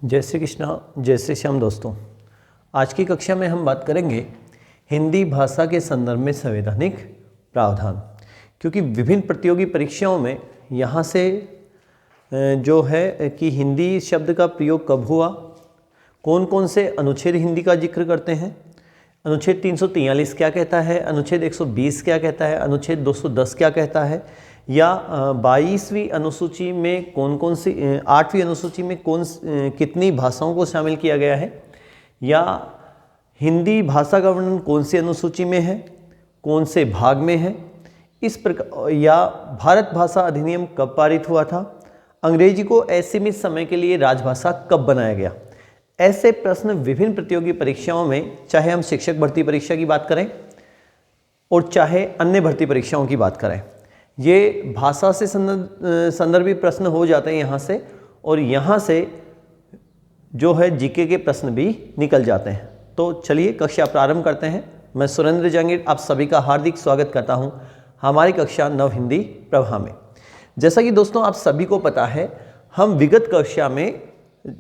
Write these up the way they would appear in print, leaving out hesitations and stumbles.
जय श्री कृष्णा, जय श्री श्याम दोस्तों। आज की कक्षा में हम बात करेंगे हिंदी भाषा के संदर्भ में संवैधानिक प्रावधान, क्योंकि विभिन्न प्रतियोगी परीक्षाओं में यहाँ से जो है कि हिंदी शब्द का प्रयोग कब हुआ, कौन कौन से अनुच्छेद हिंदी का जिक्र करते हैं, अनुच्छेद 343 क्या कहता है, अनुच्छेद 120 क्या कहता है, अनुच्छेद 210 क्या कहता है, या 22वीं अनुसूची में कौन कौन सी 8वीं अनुसूची में कितनी भाषाओं को शामिल किया गया है, या हिंदी भाषा का वर्णन कौन सी अनुसूची में है, कौन से भाग में है, इस प्रकार, या भारत भाषा अधिनियम कब पारित हुआ था, अंग्रेजी को असीमित समय के लिए राजभाषा कब बनाया गया। ऐसे प्रश्न विभिन्न प्रतियोगी परीक्षाओं में, चाहे हम शिक्षक भर्ती परीक्षा की बात करें और चाहे अन्य भर्ती परीक्षाओं की बात करें, ये भाषा से संदर्भी प्रश्न हो जाते हैं यहाँ से, और यहाँ से जो है जीके के प्रश्न भी निकल जाते हैं। तो चलिए कक्षा प्रारंभ करते हैं। मैं सुरेंद्र जहांगीर आप सभी का हार्दिक स्वागत करता हूँ हमारी कक्षा नव हिंदी प्रभा में। जैसा कि दोस्तों आप सभी को पता है, हम विगत कक्षा में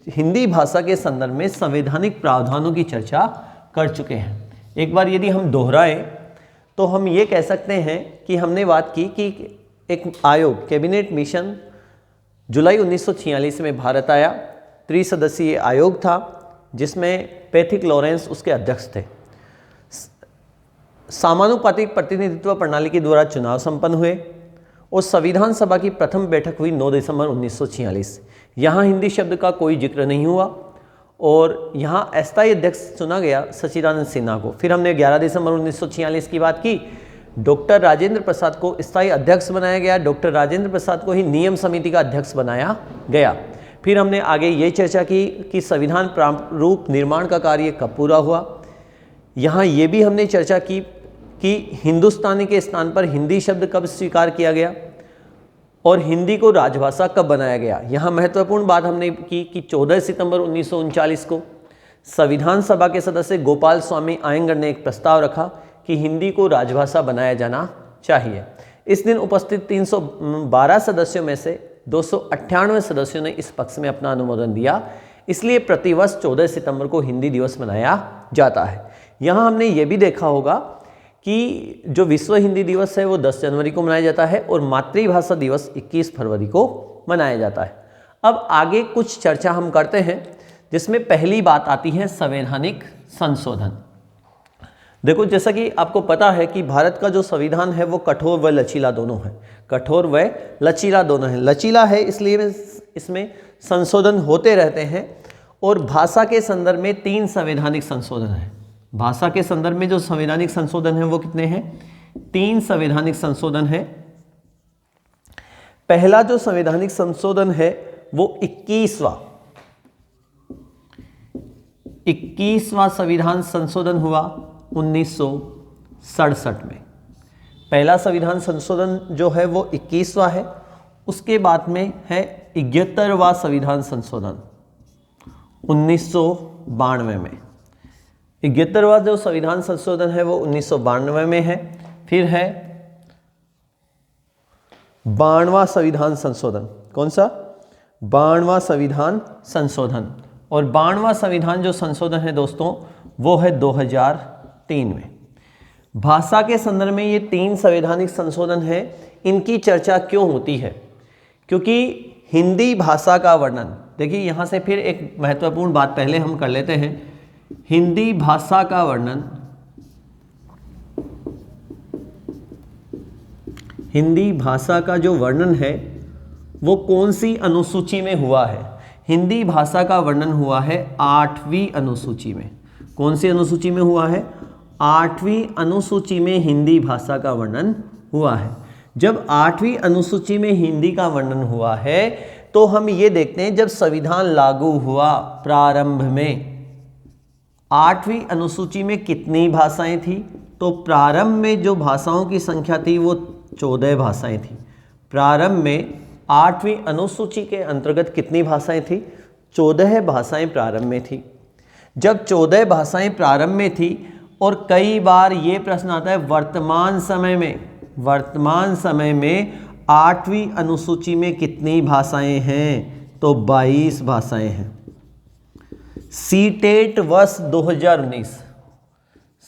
हिंदी भाषा के संदर्भ में संवैधानिक प्रावधानों की चर्चा कर चुके हैं। एक बार यदि हम दोहराएं तो हम ये कह सकते हैं कि हमने बात की कि एक आयोग, कैबिनेट मिशन जुलाई 1946 में भारत आया। त्रिसदस्यीय आयोग था जिसमें पैथिक लॉरेंस उसके अध्यक्ष थे। समानुपातिक प्रतिनिधित्व प्रणाली के द्वारा चुनाव संपन्न हुए और संविधान सभा की प्रथम बैठक हुई 9 दिसंबर 1946। यहाँ हिंदी शब्द का कोई जिक्र नहीं हुआ और यहाँ अस्थायी अध्यक्ष चुना गया सच्चिदानंद सिन्हा को। फिर हमने 11 दिसंबर 1946 की बात की, डॉक्टर राजेंद्र प्रसाद को स्थायी अध्यक्ष बनाया गया। डॉक्टर राजेंद्र प्रसाद को ही नियम समिति का अध्यक्ष बनाया गया। फिर हमने आगे ये चर्चा की कि संविधान प्रारूप निर्माण का कार्य कब पूरा हुआ। यहाँ ये भी हमने चर्चा की कि हिंदुस्तानी के स्थान पर हिंदी शब्द कब स्वीकार किया गया और हिंदी को राजभाषा कब बनाया गया। यहाँ महत्वपूर्ण बात हमने की कि 14 सितंबर 1939 को संविधान सभा के सदस्य गोपाल स्वामी आयंगर ने एक प्रस्ताव रखा कि हिंदी को राजभाषा बनाया जाना चाहिए। इस दिन उपस्थित 312 सदस्यों में से 298 सदस्यों ने इस पक्ष में अपना अनुमोदन दिया। इसलिए प्रतिवर्ष 14 सितंबर को हिंदी दिवस मनाया जाता है। यहाँ हमने ये भी देखा होगा कि जो विश्व हिंदी दिवस है वो 10 जनवरी को मनाया जाता है और मातृभाषा दिवस 21 फरवरी को मनाया जाता है। अब आगे कुछ चर्चा हम करते हैं, जिसमें पहली बात आती है संवैधानिक संशोधन। देखो, जैसा कि आपको पता है कि भारत का जो संविधान है वो कठोर व लचीला दोनों है। कठोर व लचीला दोनों है। लचीला है इसलिए इसमें संशोधन होते रहते हैं और भाषा के संदर्भ में 3 संवैधानिक संशोधन है। भाषा के संदर्भ में जो संवैधानिक संशोधन है वो कितने हैं? 3 संवैधानिक संशोधन है। पहला जो संवैधानिक संशोधन है वो 21वां संविधान संशोधन हुआ 1967 में। पहला संविधान संशोधन जो है वो 21वां है। उसके बाद में है 71वां संविधान संशोधन 1992 में। 71वां जो संविधान संशोधन है वो 1992 में है। फिर है 92वां संविधान संशोधन। कौन सा? 92वां संविधान संशोधन। और 92वां संविधान जो संशोधन है दोस्तों वो है 2003 में। भाषा के संदर्भ में ये 3 संवैधानिक संशोधन है। इनकी चर्चा क्यों होती है? क्योंकि हिंदी भाषा का वर्णन, देखिए यहाँ से फिर एक महत्वपूर्ण बात पहले हम कर लेते हैं। हिंदी भाषा का वर्णन, हिंदी भाषा का जो वर्णन है वो कौन सी अनुसूची में हुआ है? हिंदी भाषा का वर्णन हुआ है 8वीं अनुसूची में। कौन सी अनुसूची में हुआ है? 8वीं अनुसूची में हिंदी भाषा का वर्णन हुआ है। जब 8वीं अनुसूची में हिंदी का वर्णन हुआ है तो हम ये देखते हैं, जब संविधान लागू हुआ प्रारंभ में 8वीं अनुसूची में कितनी भाषाएं थी? तो प्रारंभ में जो भाषाओं की संख्या थी वो 14 भाषाएं थी। प्रारंभ में 8वीं अनुसूची के अंतर्गत कितनी भाषाएं थी? 14 भाषाएं प्रारंभ में थी। जब 14 भाषाएं प्रारंभ में थी, और कई बार ये प्रश्न आता है वर्तमान समय में 8वीं अनुसूची में कितनी भाषाएं हैं? तो 22 भाषाएं हैं। सीटेट वर्ष 2019,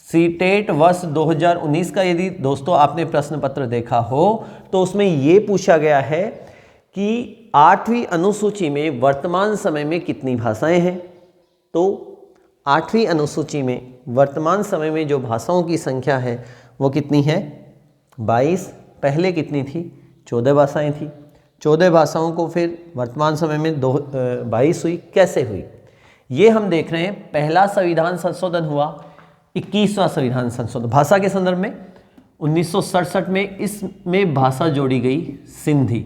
सीटेट वर्ष 2019 का यदि दोस्तों आपने प्रश्न पत्र देखा हो तो उसमें ये पूछा गया है कि 8वीं अनुसूची में वर्तमान समय में कितनी भाषाएं हैं। तो 8वीं अनुसूची में वर्तमान समय में जो भाषाओं की संख्या है वो कितनी है, 22। पहले कितनी थी, 14 भाषाएं थी। 14 भाषाओं को फिर वर्तमान समय में 22 हुई, कैसे हुई ये हम देख रहे हैं। पहला संविधान संशोधन हुआ 21वां संविधान संशोधन भाषा के संदर्भ में 1967 में। इसमें भाषा जोड़ी गई सिंधी,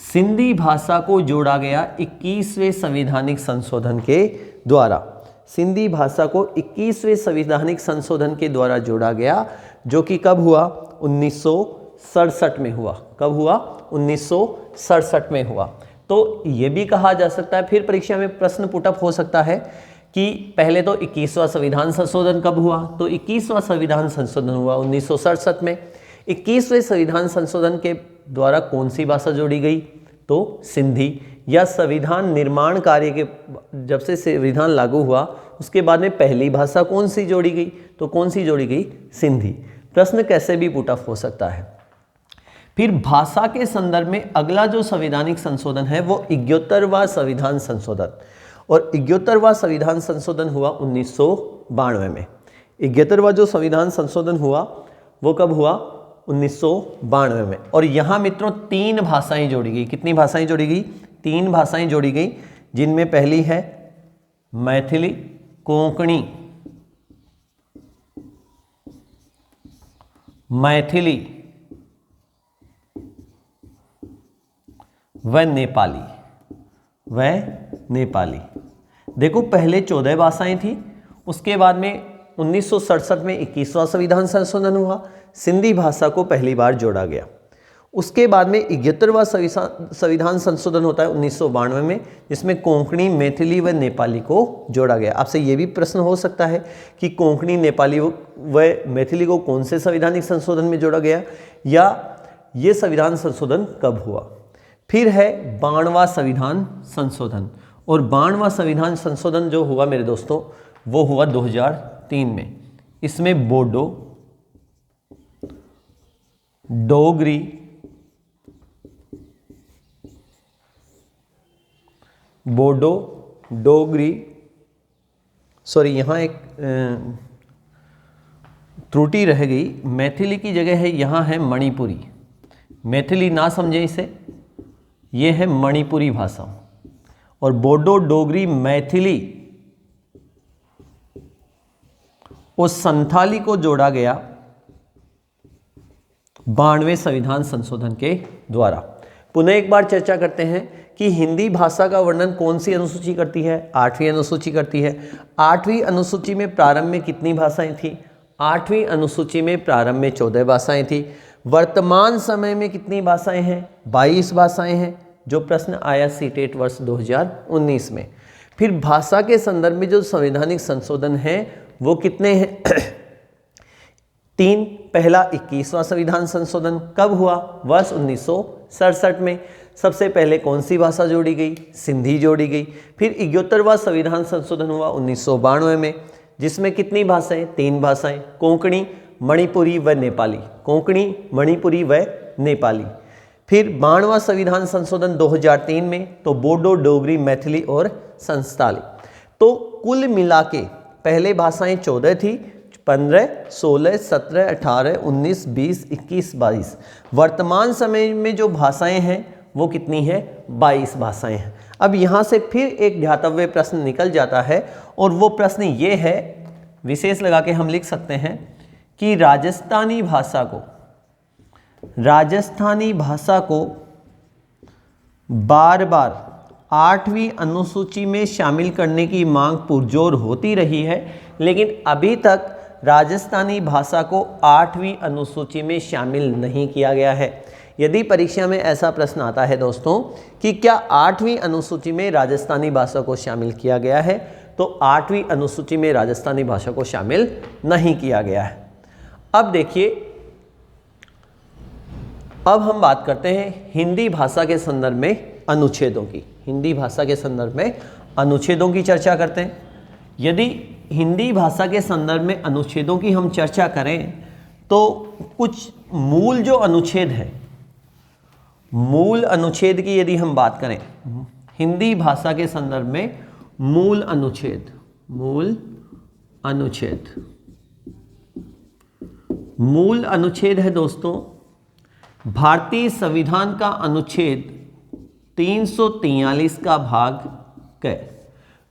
सिंधी भाषा को जोड़ा गया 21वें संवैधानिक संशोधन के द्वारा। सिंधी भाषा को 21वें संवैधानिक संशोधन के द्वारा जोड़ा गया, जो कि कब हुआ, 1967 में हुआ। कब हुआ, 1967 में हुआ। तो ये भी कहा जा सकता है, फिर परीक्षा में प्रश्न पुटअप हो सकता है कि पहले तो 21वां संविधान संशोधन कब हुआ, तो 21वां संविधान संशोधन हुआ 1967 में। 21वें संविधान संशोधन के द्वारा कौन सी भाषा जोड़ी गई, तो सिंधी। या संविधान निर्माण कार्य के जब से संविधान लागू हुआ उसके बाद में पहली भाषा कौन सी जोड़ी गई, तो कौन सी जोड़ी गई, सिंधी। प्रश्न कैसे भी पुटअप हो सकता है। फिर भाषा के संदर्भ में अगला जो संवैधानिक संशोधन है वो 71वां संविधान संशोधन, और 71वां संविधान संशोधन हुआ 1992 में। 71वां जो संविधान संशोधन हुआ वो कब हुआ, 1992 में। और यहाँ मित्रों 3 भाषाएं जोड़ी गई। कितनी भाषाएं जोड़ी गई, 3 भाषाएं जोड़ी गई, जिनमें पहली है मैथिली, कोंकणी, मैथिली व नेपाली, नेपाली। देखो पहले 14 भाषाएं थी, उसके बाद में 1967 में 21वां संविधान संशोधन हुआ, सिंधी भाषा को पहली बार जोड़ा गया। उसके बाद में 71वां संविधान संशोधन होता है 1992 में, जिसमें कोंकणी, मैथिली व नेपाली को जोड़ा गया। आपसे ये भी प्रश्न हो सकता है कि कोंकणी, नेपाली व मैथिली को कौन से संवैधानिक संशोधन में जोड़ा गया, या ये संविधान संशोधन कब हुआ। फिर है 92वां संविधान संशोधन, और 92वां संविधान संशोधन जो हुआ मेरे दोस्तों वो हुआ 2003 में। इसमें बोडो, डोगरी, सॉरी यहाँ एक त्रुटि रह गई, मैथिली की जगह है यहाँ है मणिपुरी। मैथिली ना समझें इसे, ये है मणिपुरी भाषा। और बोडो, डोगरी, मैथिली और संथाली को जोड़ा गया 92वें संविधान संशोधन के द्वारा। पुनः एक बार चर्चा करते हैं कि हिंदी भाषा का वर्णन कौन सी अनुसूची करती है, 8वीं अनुसूची करती है। 8वीं अनुसूची में प्रारंभ में कितनी भाषाएं थी, 8वीं अनुसूची में प्रारंभ में 14 भाषाएं थी। वर्तमान समय में कितनी भाषाएं हैं, 22 भाषाएं हैं, जो प्रश्न आया सीटेट वर्ष 2019 में। फिर भाषा के संदर्भ में जो संवैधानिक संशोधन है वो कितने हैं, 3। पहला 21वां संविधान संशोधन कब हुआ, वर्ष 1967 में। सबसे पहले कौन सी भाषा जोड़ी गई, सिंधी जोड़ी गई। फिर 71वां संविधान संशोधन हुआ 1992 में, जिसमें कितनी भाषाएं, 3 भाषाएं, कोंकणी, मणिपुरी व नेपाली। कोंकणी, मणिपुरी व नेपाली। फिर 92वां संविधान संशोधन 2003 में, तो बोडो, डोगरी, मैथिली और संस्थाली। तो कुल मिला के पहले भाषाएं 14 थी, 15, 16, 17, 18, 19, 20, 21, 22। वर्तमान समय में जो भाषाएं हैं वो कितनी है, 22 भाषाएं हैं। अब यहाँ से फिर एक ध्यातव्य प्रश्न निकल जाता है, और वो प्रश्न ये है, विशेष लगा के हम लिख सकते हैं कि राजस्थानी भाषा को बार बार 8वीं अनुसूची में शामिल करने की मांग पुरजोर होती रही है, लेकिन अभी तक राजस्थानी भाषा को 8वीं अनुसूची में शामिल नहीं किया गया है। यदि परीक्षा में ऐसा प्रश्न आता है दोस्तों कि क्या 8वीं अनुसूची में राजस्थानी भाषा को शामिल किया गया है, तो 8वीं अनुसूची में राजस्थानी भाषा को शामिल नहीं किया गया है। अब देखिए, अब हम बात करते हैं हिंदी भाषा के संदर्भ में अनुच्छेदों की। हिंदी भाषा के संदर्भ में अनुच्छेदों की चर्चा करते हैं। यदि हिंदी भाषा के संदर्भ में अनुच्छेदों की हम चर्चा करें तो कुछ मूल जो अनुच्छेद है, मूल अनुच्छेद की यदि हम बात करें हिंदी भाषा के संदर्भ में, मूल अनुच्छेद है दोस्तों भारतीय संविधान का अनुच्छेद 343 का भाग क।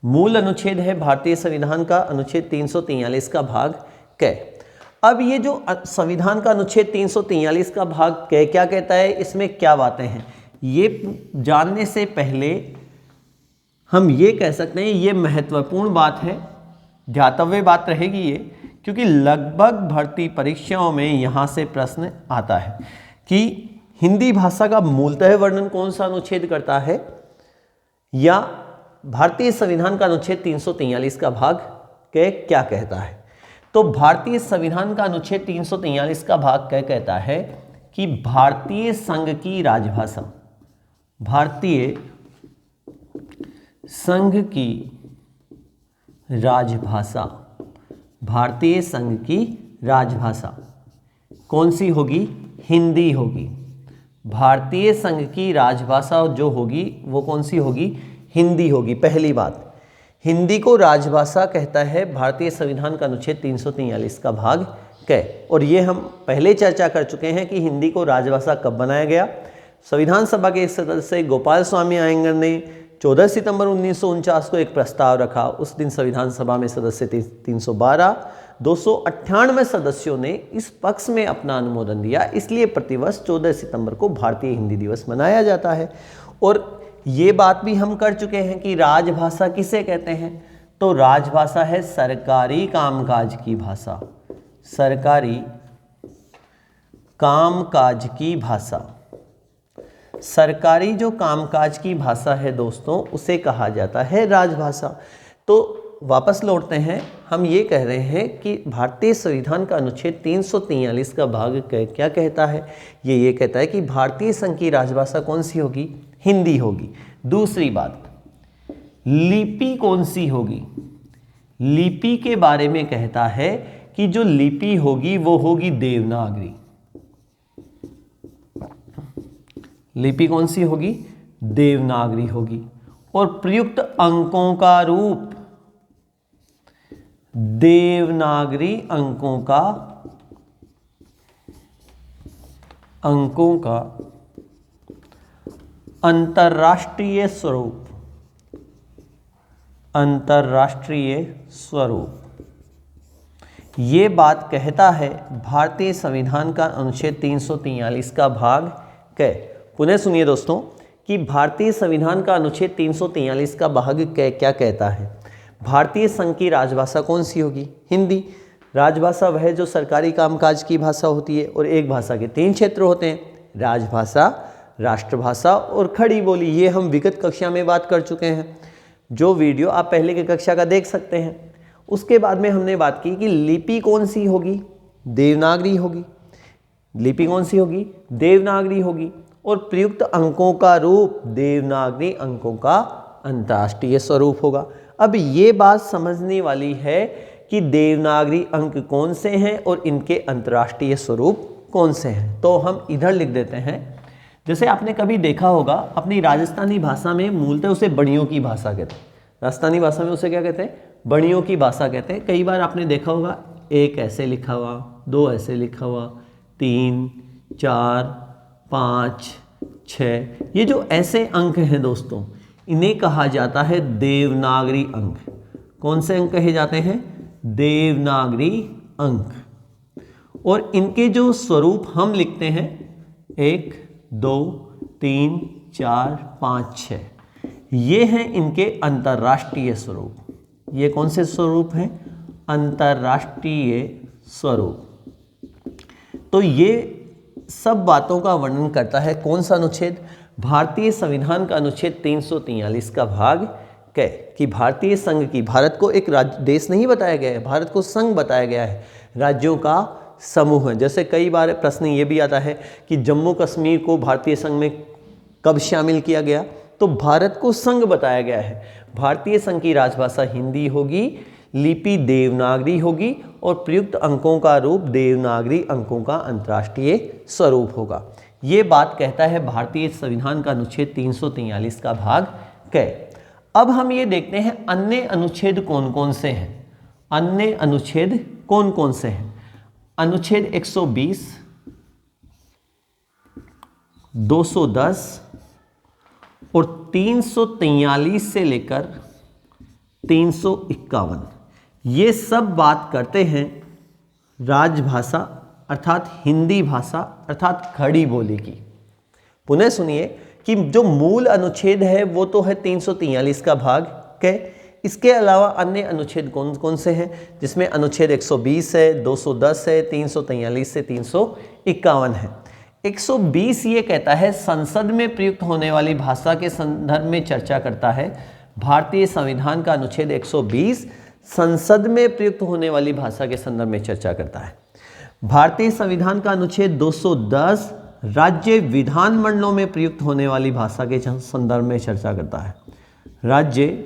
मूल अनुच्छेद है भारतीय संविधान का अनुच्छेद 343 का भाग क। अब ये जो संविधान का अनुच्छेद 343 का भाग क क्या कहता है, इसमें क्या बातें हैं, ये जानने से पहले हम ये कह सकते हैं ये महत्वपूर्ण बात है, ध्यातव्य बात रहेगी ये, क्योंकि लगभग भर्ती परीक्षाओं में यहाँ से प्रश्न आता है कि हिंदी भाषा का मूलतः वर्णन कौन सा अनुच्छेद करता है, या भारतीय संविधान का अनुच्छेद 343 का भाग क क्या कहता है। तो भारतीय संविधान का अनुच्छेद 343 का भाग क कहता है कि भारतीय संघ की राजभाषा, भारतीय संघ की राजभाषा, भारतीय संघ की राजभाषा कौन सी होगी, हिंदी होगी। भारतीय संघ की राजभाषा जो होगी वो कौन सी होगी, हिंदी होगी। पहली बात, हिंदी को राजभाषा कहता है भारतीय संविधान का अनुच्छेद 343 का भाग क। और ये हम पहले चर्चा कर चुके हैं कि हिंदी को राजभाषा कब बनाया गया। संविधान सभा के एक सदस्य गोपाल स्वामी अयंगर ने 14 सितंबर 1949 को एक प्रस्ताव रखा। उस दिन संविधान सभा में सदस्य 312, 298 सदस्यों ने इस पक्ष में अपना अनुमोदन दिया। इसलिए प्रतिवर्ष 14 सितंबर को भारतीय हिंदी दिवस मनाया जाता है। और ये बात भी हम कर चुके हैं कि राजभाषा किसे कहते हैं, तो राजभाषा है सरकारी कामकाज की भाषा, सरकारी कामकाज की भाषा। सरकारी जो कामकाज की भाषा है दोस्तों उसे कहा जाता है राजभाषा। तो वापस लौटते हैं, हम ये कह रहे हैं कि भारतीय संविधान का अनुच्छेद 343 का भाग क्या कहता है, ये कहता है कि भारतीय संघ की राजभाषा कौन सी होगी, हिंदी होगी। दूसरी बात, लिपि कौन सी होगी, लिपि के बारे में कहता है कि जो लिपि होगी वो होगी देवनागरी। लिपि कौन सी होगी, देवनागरी होगी। और प्रयुक्त अंकों का रूप देवनागरी अंकों का अंतर्राष्ट्रीय स्वरूप, ये बात कहता है भारतीय संविधान का अनुच्छेद 343 का भाग क। पुनः सुनिए दोस्तों कि भारतीय संविधान का अनुच्छेद 343 का भाग क क्या कहता है। भारतीय संघ की राजभाषा कौन सी होगी, हिंदी। राजभाषा वह जो सरकारी कामकाज की भाषा होती है। और एक भाषा के 3 क्षेत्र होते हैं, राजभाषा, राष्ट्रभाषा और खड़ी बोली। ये हम विगत कक्षा में बात कर चुके हैं, जो वीडियो आप पहले की कक्षा का देख सकते हैं। उसके बाद में हमने बात की कि लिपि कौन सी होगी, देवनागरी होगी। लिपि कौन सी होगी, देवनागरी होगी। और प्रयुक्त अंकों का रूप देवनागरी अंकों का अंतर्राष्ट्रीय स्वरूप होगा। अब ये बात समझने वाली है कि देवनागरी अंक कौन से हैं और इनके अंतर्राष्ट्रीय स्वरूप कौन से हैं। तो हम इधर लिख देते हैं। जैसे आपने कभी देखा होगा अपनी राजस्थानी भाषा में मूलतः उसे बड़ियों की भाषा कहते हैं। राजस्थानी भाषा में उसे क्या कहते हैं, बड़ियों की भाषा कहते हैं। कई बार आपने देखा होगा 1 ऐसे लिखा हुआ, 2 ऐसे लिखा हुआ, 3, 4, 5, 6। ये जो ऐसे अंक हैं दोस्तों, इन्हें कहा जाता है देवनागरी अंक। कौन से अंक कहे जाते हैं, देवनागरी अंक। और इनके जो स्वरूप हम लिखते हैं 1, 2, 3, 4, 5, 6, ये हैं इनके अंतर्राष्ट्रीय स्वरूप। ये कौन से स्वरूप हैं, अंतर्राष्ट्रीय स्वरूप। तो ये सब बातों का वर्णन करता है कौन सा अनुच्छेद, भारतीय संविधान का अनुच्छेद 343 का भाग क। कि भारतीय संघ की, भारत को एक देश नहीं बताया गया है, भारत को संघ बताया गया है, राज्यों का समूह है। जैसे कई बार प्रश्न ये भी आता है कि जम्मू कश्मीर को भारतीय संघ में कब शामिल किया गया, तो भारत को संघ बताया गया है। भारतीय संघ की राजभाषा हिंदी होगी, लिपि देवनागरी होगी और प्रयुक्त अंकों का रूप देवनागरी अंकों का अंतर्राष्ट्रीय स्वरूप होगा। ये बात कहता है भारतीय संविधान का अनुच्छेद 343 का भाग क। अब हम ये देखते हैं अन्य अनुच्छेद कौन कौन से हैं। अन्य अनुच्छेद कौन कौन से हैं? अनुच्छेद 120, 210 और 343 से लेकर 351, ये सब बात करते हैं राजभाषा अर्थात हिंदी भाषा अर्थात खड़ी बोली की। पुनः सुनिए कि जो मूल अनुच्छेद है वो तो है 343 का भाग क। इसके अलावा अन्य अनुच्छेद कौन कौन से हैं, जिसमें अनुच्छेद 120 है, 210 है, 343 से 351 है। 120 ये कहता है संसद में प्रयुक्त होने वाली भाषा के संदर्भ में चर्चा करता है। भारतीय संविधान का अनुच्छेद 120 संसद में प्रयुक्त होने वाली भाषा के संदर्भ में चर्चा करता है। भारतीय संविधान का अनुच्छेद 210 राज्य विधानमंडलों में प्रयुक्त होने वाली भाषा के संदर्भ में चर्चा करता है। राज्य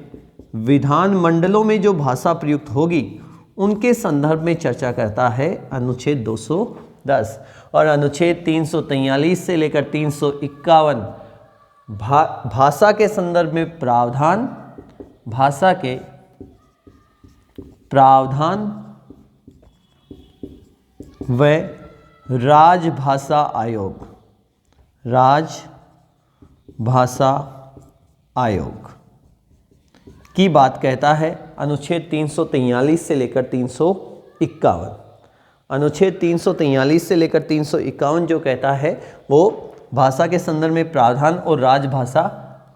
विधानमंडलों में जो भाषा प्रयुक्त होगी उनके संदर्भ में चर्चा करता है अनुच्छेद 210। और अनुच्छेद 343 से लेकर 351 भाषा के संदर्भ में प्रावधान, भाषा के प्रावधान व राजभाषा आयोग, राजभाषा आयोग की बात कहता है अनुच्छेद 343 से लेकर 351। अनुच्छेद 343 से लेकर 351 जो कहता है वो भाषा के संदर्भ में प्रावधान और राजभाषा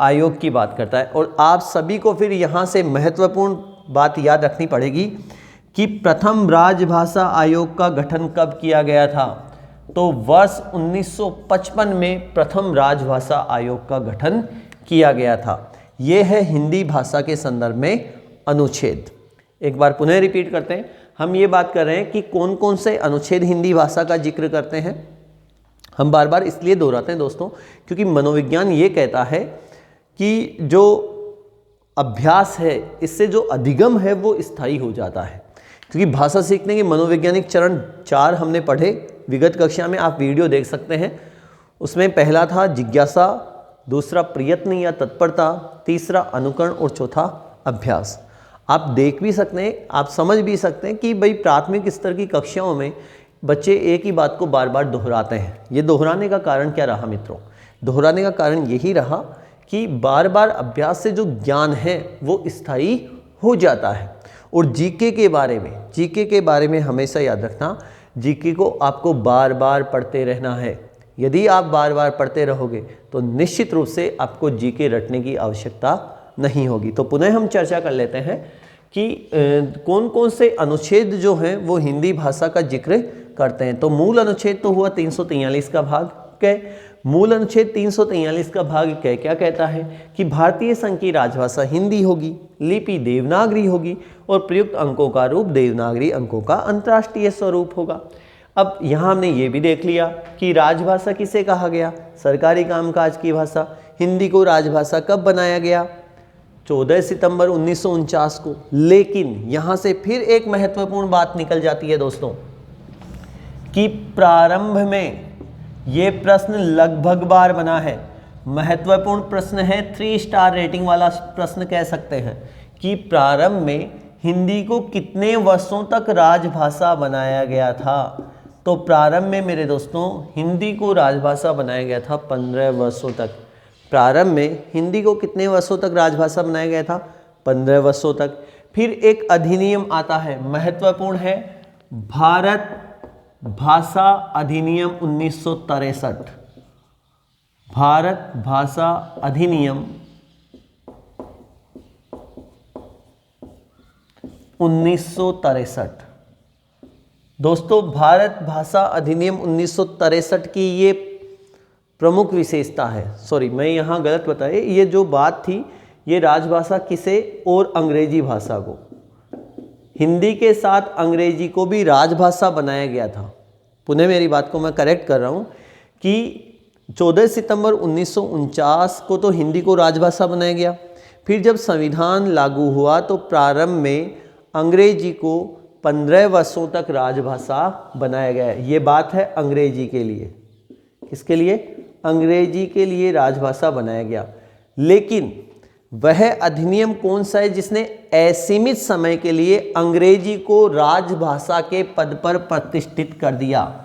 आयोग की बात करता है। और आप सभी को फिर यहाँ से महत्वपूर्ण बात याद रखनी पड़ेगी कि प्रथम राजभाषा आयोग का गठन कब किया गया था। तो वर्ष 1955 में प्रथम राजभाषा आयोग का गठन किया गया था। ये है हिंदी भाषा के संदर्भ में अनुच्छेद। एक बार पुनः रिपीट करते हैं। हम ये बात कर रहे हैं कि कौन कौन से अनुच्छेद हिंदी भाषा का जिक्र करते हैं। हम बार बार इसलिए दोहराते हैं दोस्तों क्योंकि मनोविज्ञान ये कहता है कि जो अभ्यास है इससे जो अधिगम है वो स्थायी हो जाता है। क्योंकि भाषा सीखने के मनोवैज्ञानिक चरण 4 हमने पढ़े विगत कक्षा में, आप वीडियो देख सकते हैं। उसमें पहला था जिज्ञासा, दूसरा प्रयत्न या तत्परता, तीसरा अनुकरण और चौथा अभ्यास। आप देख भी सकते हैं, आप समझ भी सकते हैं कि भाई प्राथमिक स्तर की कक्षाओं में बच्चे एक ही बात को बार बार दोहराते हैं। ये दोहराने का कारण क्या रहा मित्रों? दोहराने का कारण यही रहा कि बार बार अभ्यास से जो ज्ञान है वो स्थायी हो जाता है। और जीके के बारे में हमेशा याद रखना, जीके को आपको बार बार पढ़ते रहना है। यदि आप बार बार पढ़ते रहोगे तो निश्चित रूप से आपको जीके रटने की आवश्यकता नहीं होगी। तो पुनः हम चर्चा कर लेते हैं कि कौन कौन से अनुच्छेद जो हैं वो हिंदी भाषा का जिक्र करते हैं। तो मूल अनुच्छेद तो हुआ 343 का भाग क। मूल अनुच्छेद 343 का भाग क क्या कहता है कि भारतीय संघ की राजभाषा हिंदी होगी, लिपि देवनागरी होगी और प्रयुक्त अंकों का रूप देवनागरी अंकों का अंतर्राष्ट्रीय स्वरूप होगा। अब यहाँ हमने ये भी देख लिया कि राजभाषा किसे कहा गया, सरकारी कामकाज की भाषा। हिंदी को राजभाषा कब बनाया गया? 14 सितंबर 1949 को। लेकिन यहाँ से फिर एक महत्वपूर्ण बात निकल जाती है दोस्तों कि प्रारंभ में ये प्रश्न लगभग बार बना है। महत्वपूर्ण प्रश्न है, 3 स्टार रेटिंग वाला प्रश्न कह सकते हैं कि प्रारंभ में हिंदी को कितने वर्षों तक राजभाषा बनाया गया था। तो प्रारंभ में मेरे दोस्तों हिंदी को राजभाषा बनाया गया था 15 वर्षों तक। प्रारंभ में हिंदी को कितने वर्षों तक राजभाषा बनाया गया था? 15 वर्षों तक। फिर एक अधिनियम आता है, महत्वपूर्ण है, भारत भाषा अधिनियम 1963। भारत भाषा अधिनियम 1963। दोस्तों भारत भाषा अधिनियम 1963 की ये प्रमुख विशेषता है। सॉरी, मैं यहाँ गलत बताया, ये जो बात थी ये राजभाषा किसे और अंग्रेजी भाषा को, हिंदी के साथ अंग्रेजी को भी राजभाषा बनाया गया था। पुनः मेरी बात को मैं करेक्ट कर रहा हूँ कि 14 सितंबर 1949 को तो हिंदी को राजभाषा बनाया गया। फिर जब संविधान लागू हुआ तो प्रारंभ में अंग्रेजी को 15 वर्षों तक राजभाषा बनाया गया। ये बात है अंग्रेजी के लिए। किसके लिए? अंग्रेजी के लिए राजभाषा बनाया गया। लेकिन वह अधिनियम कौन सा है जिसने असीमित समय के लिए अंग्रेजी को राजभाषा के पद पर प्रतिष्ठित कर दिया?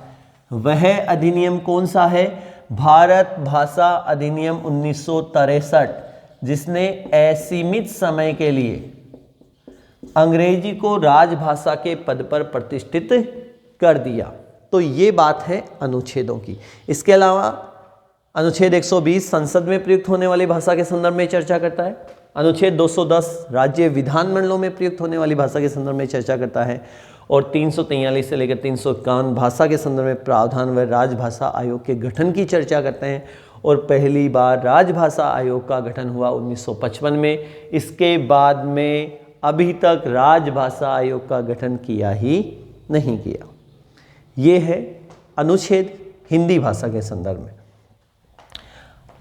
वह अधिनियम कौन सा है? भारत भाषा अधिनियम 1963, जिसने असीमित समय के लिए अंग्रेजी को राजभाषा के पद पर प्रतिष्ठित कर दिया। तो ये बात है अनुच्छेदों की। इसके अलावा अनुच्छेद 120 संसद में प्रयुक्त होने वाली भाषा के संदर्भ में चर्चा करता है। अनुच्छेद 210 राज्य विधानमंडलों में प्रयुक्त होने वाली भाषा के संदर्भ में चर्चा करता है। और 343 से लेकर 351 भाषा के संदर्भ में प्रावधान व राजभाषा आयोग के गठन की चर्चा करते हैं। और पहली बार राजभाषा आयोग का गठन हुआ 1955 में। इसके बाद में अभी तक राजभाषा आयोग का गठन किया ही नहीं किया। ये है अनुच्छेद हिंदी भाषा के संदर्भ में।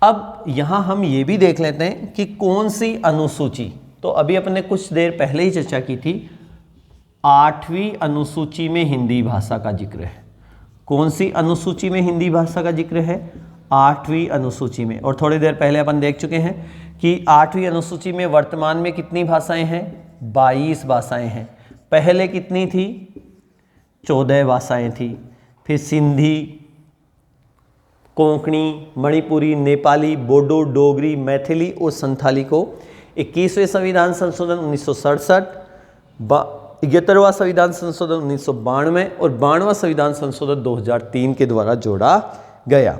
अब यहाँ हम ये भी देख लेते हैं कि कौन सी अनुसूची, तो अभी अपने कुछ देर पहले ही चर्चा की थी, 8वीं अनुसूची में हिंदी भाषा का जिक्र है। कौन सी अनुसूची में हिंदी भाषा का जिक्र है? 8वीं अनुसूची में। और थोड़ी देर पहले अपन देख चुके हैं कि 8वीं अनुसूची में वर्तमान में कितनी भाषाएं हैं? 22 भाषाएं हैं। पहले कितनी थी? 14 भाषाएं थी। फिर सिंधी, कोंकणी, मणिपुरी, नेपाली, बोडो, डोगरी, मैथिली और संथाली को 21वें संविधान संशोधन 1967, 71वां संविधान संशोधन 1992 और 92वां संविधान संशोधन 2003 के द्वारा जोड़ा गया।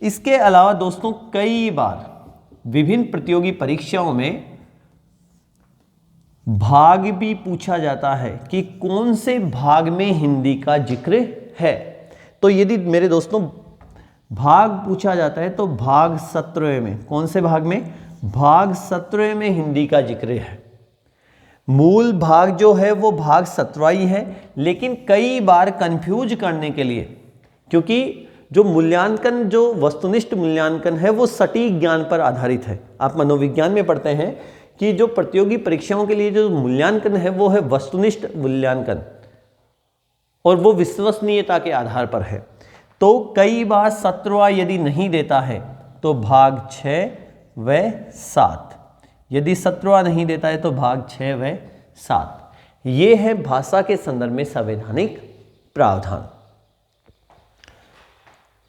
इसके अलावा दोस्तों कई बार विभिन्न प्रतियोगी परीक्षाओं में भाग भी पूछा जाता है कि कौन से भाग में हिंदी का जिक्र है। तो यदि मेरे दोस्तों भाग पूछा जाता है तो भाग 17वें में, कौन से भाग में? भाग 17वें में हिंदी का जिक्र है। मूल भाग जो है वो भाग 17वां ही है, लेकिन कई बार कंफ्यूज करने के लिए, क्योंकि जो मूल्यांकन, जो वस्तुनिष्ठ मूल्यांकन है वो सटीक ज्ञान पर आधारित है। आप मनोविज्ञान में पढ़ते हैं कि जो प्रतियोगी परीक्षाओं के लिए जो मूल्यांकन है वो है वस्तुनिष्ठ मूल्यांकन, और वो विश्वसनीयता के आधार पर है। तो कई बार 17वां यदि नहीं देता है तो भाग 6 व 7, यदि 17वां नहीं देता है तो भाग 6 व 7। ये है भाषा के संदर्भ में संवैधानिक प्रावधान।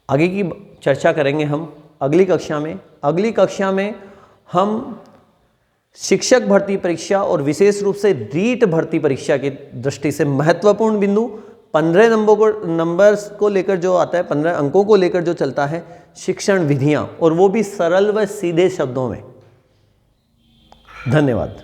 आगे की चर्चा करेंगे हम अगली कक्षा में। अगली कक्षा में हम शिक्षक भर्ती परीक्षा और विशेष रूप से रीट भर्ती परीक्षा की दृष्टि से महत्वपूर्ण बिंदु 15 नंबर्स को लेकर जो आता है, 15 अंकों को लेकर जो चलता है, शिक्षण विधियां, और वो भी सरल व सीधे शब्दों में। धन्यवाद।